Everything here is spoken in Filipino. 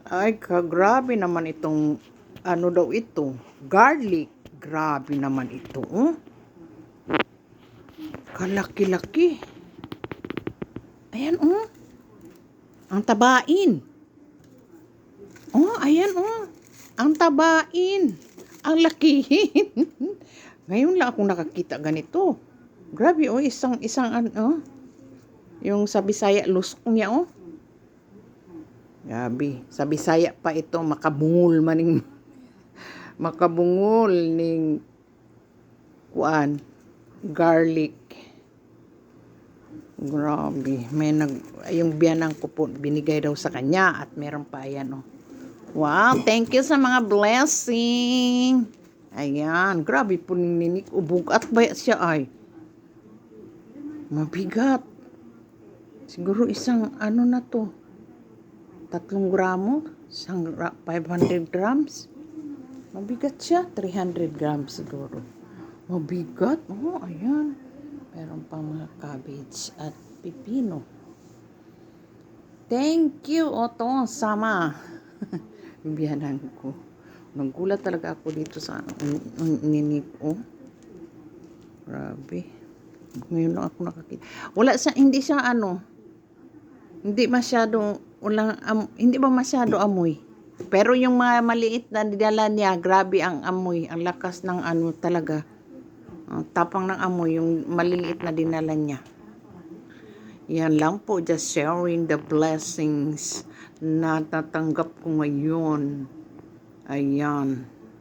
Ay, grabe naman itong, ano daw ito, garlic. Grabe naman ito, oh. Kalaki-laki. Ayan, oh. Ang tabain. Oh, ayan, oh. Ang tabain. Ang lakihin. Ngayon lang akong nakakita ganito. Grabe, oh. Isang, oh. Yung sa Bisaya, lusok niya, oh. Grabe. Sa Bisaya pa ito, makabungol maning makabungol ning kuan garlic. Grabe. Yung biyanang ko po binigay daw sa kanya at meron pa ayan, oh. Wow, thank you sa mga blessing. Ayan, grabe po ninik ubugat ba siya ay. Mabigat. Siguro isang ano na to. 3 gramo, 500 grams. Mabigat siya, 300 grams siguro. Mabigat. Oh, ayan. Meron pang mga cabbage at pipino. Thank you, Oto Sama. Biyanan ko. Nagulat talaga ako dito sa ninik. Oh. Grabe. Ngayon lang ako nakakita. Hindi siya ano. Hindi masyado, hindi ba masyado amoy? Pero yung mga maliit na dinala niya, grabe ang amoy. Ang lakas ng ano talaga. Tapang ng amoy, yung maliliit na dinala niya. Yan lang po, just sharing the blessings na tatanggap ko ngayon. Ayan.